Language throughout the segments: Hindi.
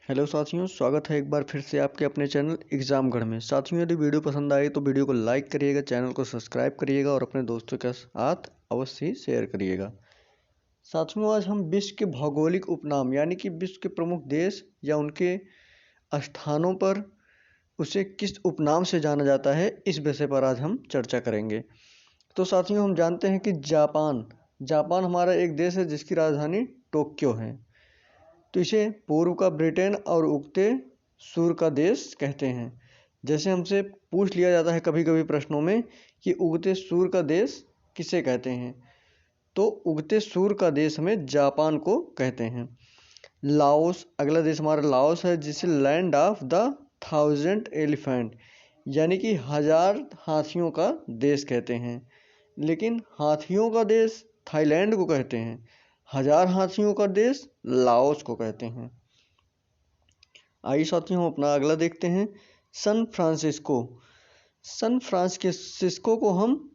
हेलो साथियों, स्वागत है एक बार फिर से आपके अपने चैनल एग्जामगढ़ में। साथियों, यदि वीडियो पसंद आए तो वीडियो को लाइक करिएगा, चैनल को सब्सक्राइब करिएगा और अपने दोस्तों के साथ अवश्य ही शेयर करिएगा। साथियों, आज हम विश्व के भौगोलिक उपनाम यानी कि विश्व के प्रमुख देश या उनके स्थानों पर उसे किस उपनाम से जाना जाता है, इस विषय पर आज हम चर्चा करेंगे। तो साथियों, हम जानते हैं कि जापान हमारा एक देश है जिसकी राजधानी टोक्यो है। तो इसे पूर्व का ब्रिटेन और उगते सूर्य का देश कहते हैं। जैसे हमसे पूछ लिया जाता है कभी कभी प्रश्नों में कि उगते सूर्य का देश किसे कहते हैं, तो उगते सूर्य का देश हमें जापान को कहते हैं। लाओस, अगला देश हमारा लाओस है, जिसे लैंड ऑफ द 1000 एलिफेंट यानी कि 1000 हाथियों का देश कहते हैं। लेकिन हाथियों का देश थाईलैंड को कहते हैं, 1000 हाथियों का देश लाओस को कहते हैं। आइए साथियों, हम अपना अगला देखते हैं। सैन फ्रांसिस्को को हम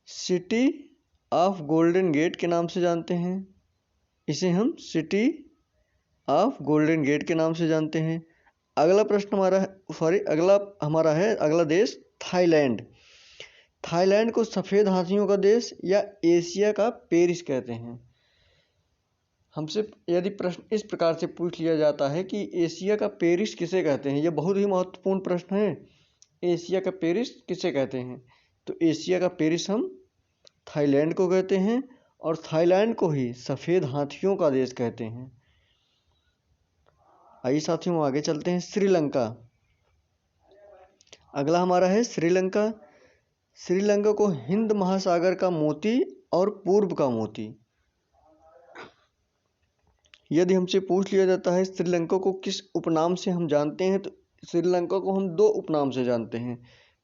सिटी ऑफ गोल्डन गेट के नाम से जानते हैं। इसे हम सिटी ऑफ गोल्डन गेट के नाम से जानते हैं। अगला प्रश्न अगला देश थाईलैंड। थाईलैंड को सफ़ेद हाथियों का देश या एशिया का पेरिस कहते हैं। हमसे यदि प्रश्न इस प्रकार से पूछ लिया जाता है कि एशिया का पेरिस किसे कहते हैं, यह बहुत ही महत्वपूर्ण प्रश्न है। एशिया का पेरिस किसे कहते हैं, तो एशिया का पेरिस हम थाईलैंड को कहते हैं और थाईलैंड को ही सफ़ेद हाथियों का देश कहते हैं। आइए साथियों, आगे चलते हैं। श्रीलंका, अगला हमारा है श्रीलंका। श्रीलंका को हिंद महासागर का मोती और पूर्व का मोती। यदि हमसे पूछ लिया जाता है श्रीलंका को किस उपनाम से हम जानते हैं, तो श्रीलंका को हम दो उपनाम से जानते हैं।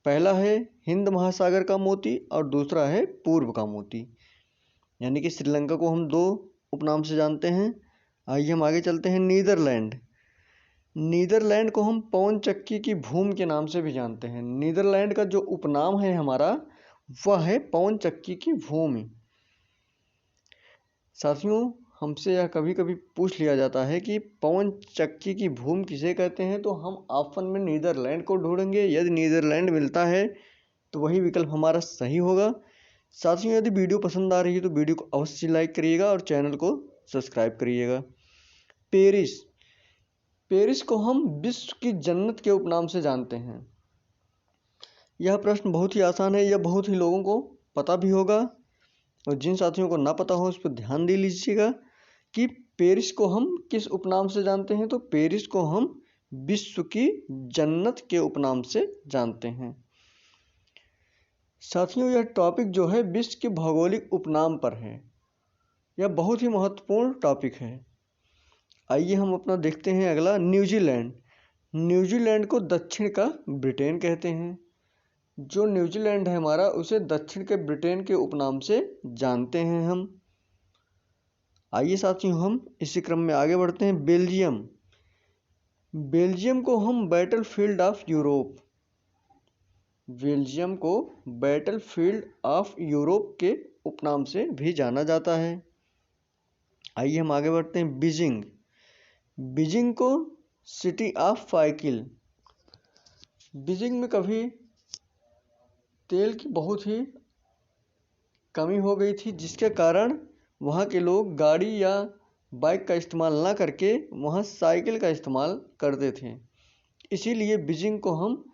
पहला है हिंद महासागर का मोती और दूसरा है पूर्व का मोती। यानी कि श्रीलंका को हम दो उपनाम से जानते हैं। आइए हम आगे चलते हैं। नीदरलैंड को हम पवन चक्की की भूमि के नाम से भी जानते हैं। नीदरलैंड का जो उपनाम है हमारा, वह है पवन चक्की की भूमि। साथियों, हमसे यह कभी कभी पूछ लिया जाता है कि पवन चक्की की भूमि किसे कहते हैं, तो हम ऑप्शन में नीदरलैंड को ढूंढेंगे। यदि नीदरलैंड मिलता है तो वही विकल्प हमारा सही होगा। साथियों, यदि वीडियो पसंद आ रही है तो वीडियो को अवश्य लाइक करिएगा और चैनल को सब्सक्राइब करिएगा। पेरिस को हम विश्व की जन्नत के उपनाम से जानते हैं। यह प्रश्न बहुत ही आसान है, यह बहुत ही लोगों को पता भी होगा और जिन साथियों को ना पता हो उस पर ध्यान दे लीजिएगा कि पेरिस को हम किस उपनाम से जानते हैं, तो पेरिस को हम विश्व की जन्नत के उपनाम से जानते हैं। साथियों, यह टॉपिक जो है विश्व के भौगोलिक उपनाम पर है। यह बहुत ही महत्वपूर्ण टॉपिक है। आइए हम अपना देखते हैं अगला। न्यूजीलैंड को दक्षिण का ब्रिटेन कहते हैं। जो न्यूजीलैंड है हमारा, उसे दक्षिण के ब्रिटेन के उपनाम से जानते हैं हम। आइए साथियों, हम इसी क्रम में आगे बढ़ते हैं। बेल्जियम को हम बैटलफील्ड ऑफ यूरोप के उपनाम से भी जाना जाता है। आइए हम आगे बढ़ते हैं। बीजिंग को सिटी ऑफ साइकिल। बीजिंग में कभी तेल की बहुत ही कमी हो गई थी, जिसके कारण वहाँ के लोग गाड़ी या बाइक का इस्तेमाल ना करके वहाँ साइकिल का इस्तेमाल करते थे। इसीलिए बीजिंग को हम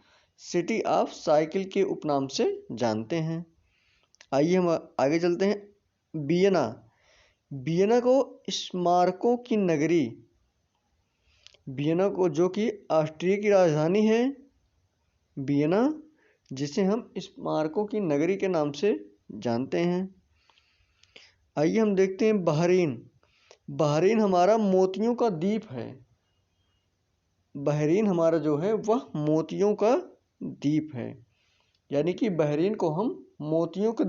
सिटी ऑफ साइकिल के उपनाम से जानते हैं। आइए हम आगे चलते हैं। वियना को स्मारकों की नगरी। वियना को, जो कि ऑस्ट्रिया की राजधानी है, वियना, जिसे हम स्मारकों की नगरी के नाम से जानते हैं। आइए हम देखते हैं बहरीन हमारा मोतियों का द्वीप है। बहरीन हमारा जो है वह मोतियों का द्वीप है। यानी कि बहरीन को हम मोतियों के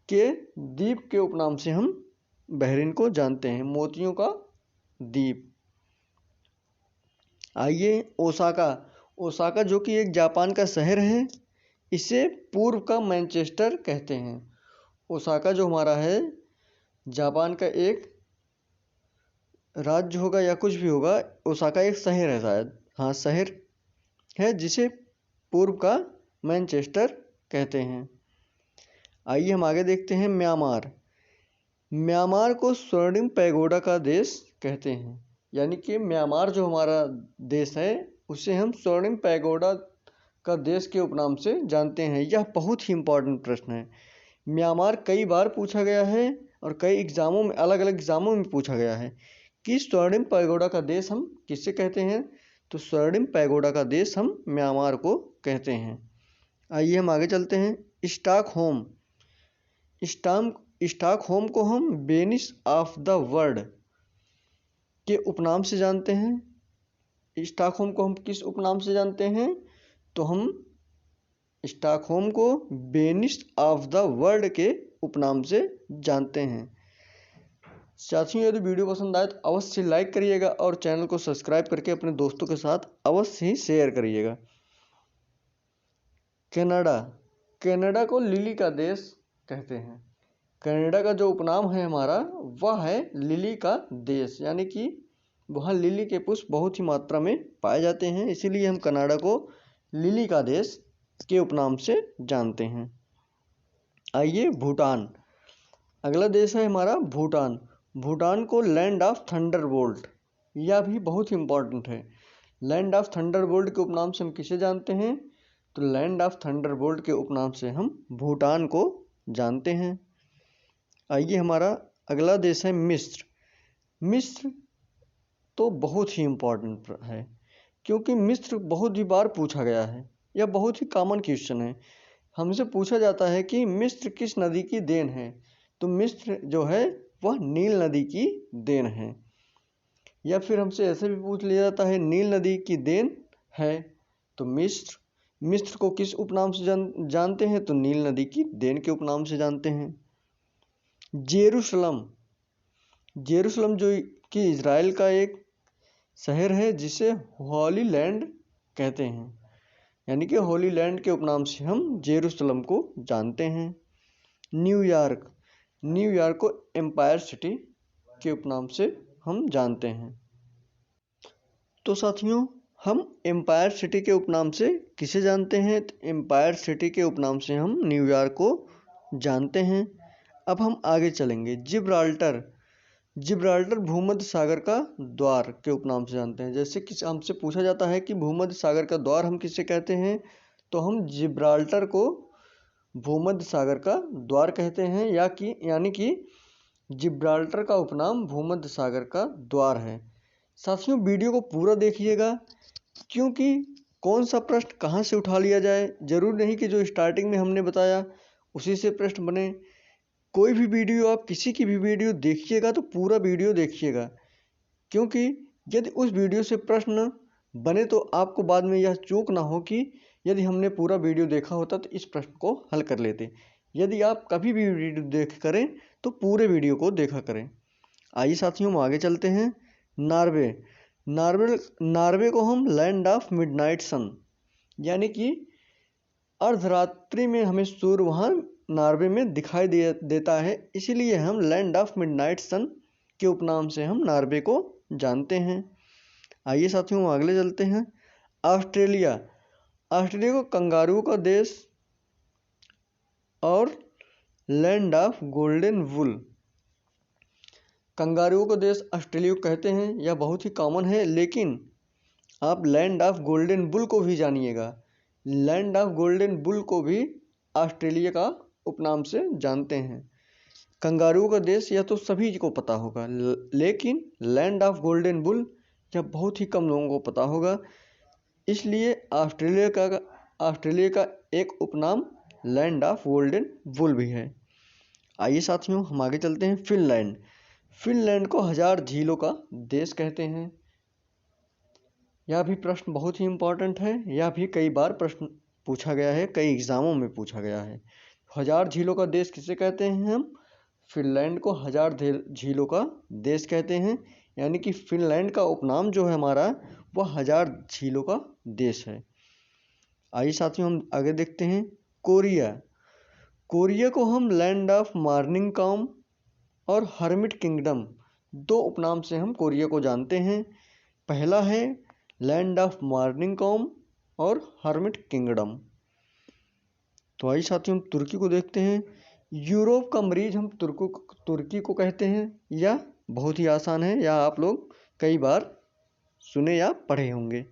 द्वीप के उपनाम से हम बहरीन को जानते हैं, मोतियों का द्वीप। आइए ओसाका, जो कि एक जापान का शहर है, इसे पूर्व का मैनचेस्टर कहते हैं। ओसाका जो हमारा है जापान का एक राज्य होगा या कुछ भी होगा, ओसाका एक शहर है शायद, हाँ शहर है, जिसे पूर्व का मैनचेस्टर कहते हैं। आइए हम आगे देखते हैं म्यांमार। म्यांमार को स्वर्णिम पैगोडा का देश कहते हैं, यानी कि म्यांमार जो हमारा देश है उसे हम स्वर्णिम पैगोडा का देश के उपनाम से जानते हैं। यह बहुत ही इम्पोर्टेंट प्रश्न है। म्यांमार कई बार पूछा गया है और कई एग्जामों में, अलग अलग एग्जामों में पूछा गया है कि स्वर्णिम पैगोडा का देश हम किससे कहते हैं, तो स्वर्णिम पैगोडा का देश हम म्यांमार को कहते हैं। आइए हम आगे चलते हैं। स्टॉकहोम। स्टॉकहोम को हम वेनिस ऑफ द वर्ल्ड के उपनाम से जानते हैं। स्टॉकहोम को हम किस उपनाम से जानते हैं, तो हम स्टॉकहोम को वेनिस ऑफ द वर्ल्ड के उपनाम से जानते हैं। साथियों, यदि वीडियो पसंद आए तो अवश्य लाइक करिएगा और चैनल को सब्सक्राइब करके अपने दोस्तों के साथ अवश्य ही शेयर करिएगा। कनाडा। कनाडा को लिली का देश कहते हैं। कनाडा का जो उपनाम है हमारा वह है लिली का देश, यानी कि वहाँ लिली के पुष्प बहुत ही मात्रा में पाए जाते हैं, इसीलिए हम कनाडा को लिली का देश के उपनाम से जानते हैं। आइए भूटान। अगला देश है हमारा भूटान। भूटान को लैंड ऑफ थंडरबोल्ट, यह भी बहुत ही इम्पोर्टेंट है। लैंड ऑफ थंडरबोल्ट के उपनाम से हम किसे जानते हैं, तो लैंड ऑफ थंडरबोल्ट के उपनाम से हम भूटान को जानते हैं। आइए हमारा अगला देश है मिस्र। मिस्र तो बहुत ही इम्पोर्टेंट है, क्योंकि मिस्र बहुत ही बार पूछा गया है। यह बहुत ही कॉमन क्वेश्चन है। हमसे पूछा जाता है कि मिस्र किस नदी की देन है, तो मिस्र जो है वह नील नदी की देन है। या फिर हमसे ऐसे भी पूछ लिया जाता है नील नदी की देन है, तो मिस्र को किस उपनाम से जानते हैं, तो नील नदी की देन के उपनाम से जानते हैं। जेरूशलम। जेरूशलम जो कि इजराइल का एक शहर है जिसे होली लैंड कहते हैं, यानी कि होली लैंड के उपनाम से हम जेरूशलम को जानते हैं। न्यूयॉर्क। न्यूयॉर्क को एम्पायर सिटी के उपनाम से हम जानते हैं। तो साथियों, हम एम्पायर सिटी के उपनाम से किसे जानते हैं, तो एम्पायर सिटी के उपनाम से हम न्यूयॉर्क को जानते हैं। अब हम आगे चलेंगे। जिब्राल्टर। जिब्राल्टर भूमध्य सागर का द्वार के उपनाम से जानते हैं। जैसे कि हमसे पूछा जाता है कि भूमध्य सागर का द्वार हम किसे कहते हैं, तो हम जिब्राल्टर को भूमध्य सागर का द्वार कहते हैं, यानी कि जिब्राल्टर का उपनाम भूमध्य सागर का द्वार है। साथियों, वीडियो को पूरा देखिएगा, क्योंकि कौन सा प्रश्न कहाँ से उठा लिया जाए, जरूर नहीं कि जो स्टार्टिंग में हमने बताया उसी से प्रश्न बने। कोई भी वीडियो, आप किसी की भी वीडियो देखिएगा तो पूरा वीडियो देखिएगा, क्योंकि यदि उस वीडियो से प्रश्न बने तो आपको बाद में यह चूक ना हो कि यदि हमने पूरा वीडियो देखा होता तो इस प्रश्न को हल कर लेते। यदि आप कभी भी वीडियो देख करें तो पूरे वीडियो को देखा करें। आइए साथियों, हम आगे चलते हैं। नार्वे को हम लैंड ऑफ मिडनाइट सन, यानी कि अर्धरात्रि में हमें सूर्य वहाँ नार्वे में दिखाई देता है, इसीलिए हम लैंड ऑफ मिडनाइट सन के उपनाम से हम नार्वे को जानते हैं। आइए साथियों, हम अगले चलते हैं। ऑस्ट्रेलिया। ऑस्ट्रेलिया को कंगारू का देश और लैंड ऑफ गोल्डन वुल, कंगारुओं का देश ऑस्ट्रेलिया को कहते हैं। यह बहुत ही कॉमन है, लेकिन आप लैंड ऑफ गोल्डन बुल को भी जानिएगा। लैंड ऑफ गोल्डन बुल को भी ऑस्ट्रेलिया का उपनाम से जानते हैं। कंगारुओं का देश यह तो सभी को पता होगा, लेकिन लैंड ऑफ गोल्डन बुल यह बहुत ही कम लोगों को पता होगा, इसलिए ऑस्ट्रेलिया का एक उपनाम लैंड ऑफ गोल्डन वुल भी है। आइए साथियों, हम आगे चलते हैं। फिनलैंड। फिनलैंड को 1000 झीलों का देश कहते हैं। यह भी प्रश्न बहुत ही इम्पोर्टेंट है, यह भी कई बार प्रश्न पूछा गया है, कई एग्जामों में पूछा गया है। 1000 झीलों का देश किसे कहते हैं, हम फिनलैंड को 1000 झीलों का देश कहते हैं, यानी कि फिनलैंड का उपनाम जो है हमारा वह 1000 झीलों का देश है। आइए साथियों, हम आगे देखते हैं। कोरिया। कोरिया को हम लैंड ऑफ मॉर्निंग काम और हर्मिट किंगडम दो उपनाम से हम कोरिया को जानते हैं। पहला है लैंड ऑफ मॉर्निंग कॉम और हर्मिट किंगडम। तो आइए साथियों हम तुर्की को देखते हैं। यूरोप का मरीज हम तुर्की को कहते हैं। यह बहुत ही आसान है, यह आप लोग कई बार सुने या पढ़े होंगे।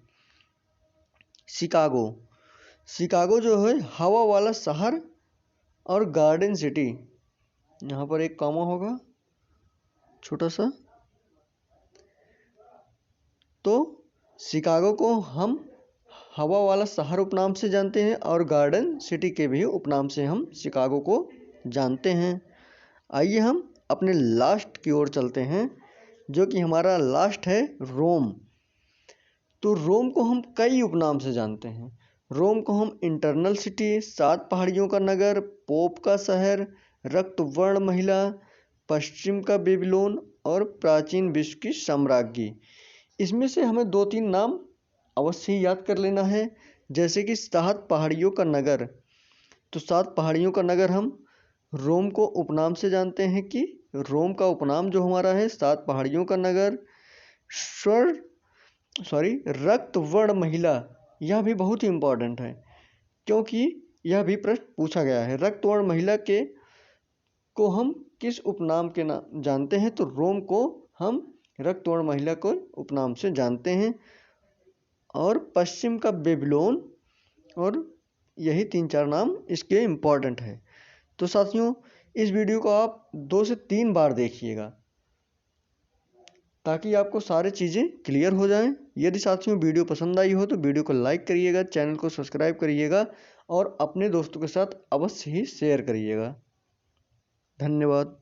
शिकागो, शिकागो जो है हवा वाला शहर और गार्डन सिटी। यहाँ पर एक कॉमा होगा छोटा सा। तो शिकागो को हम हवा वाला शहर उपनाम से जानते हैं और गार्डन सिटी के भी उपनाम से हम शिकागो को जानते हैं। आइए हम अपने लास्ट की ओर चलते हैं, जो कि हमारा लास्ट है रोम। तो रोम को हम कई उपनाम से जानते हैं। रोम को हम इंटरनल सिटी, 7 पहाड़ियों का नगर, पोप का शहर, रक्तवर्ण महिला, पश्चिम का बेबीलोन और प्राचीन विश्व की साम्राज्ञी। इसमें से हमें 2-3 नाम अवश्य ही याद कर लेना है, जैसे कि 7 पहाड़ियों का नगर। तो 7 पहाड़ियों का नगर हम रोम को उपनाम से जानते हैं कि रोम का उपनाम जो हमारा है 7 पहाड़ियों का नगर। रक्तवर्ण महिला, यह भी बहुत ही इम्पोर्टेंट है, क्योंकि यह भी प्रश्न पूछा गया है। रक्तवर्ण महिला को हम किस उपनाम के नाम जानते हैं? तो रोम को हम रक्तवर्ण महिला को उपनाम से जानते हैं, और पश्चिम का बेबीलोन, और यही 3-4 नाम इसके इम्पोर्टेंट है। तो साथियों इस वीडियो को आप 2 से 3 बार देखिएगा, ताकि आपको सारी चीज़ें क्लियर हो जाएं। यदि साथियों वीडियो पसंद आई हो तो वीडियो को लाइक करिएगा, चैनल को सब्सक्राइब करिएगा और अपने दोस्तों के साथ अवश्य ही शेयर करिएगा। धन्यवाद।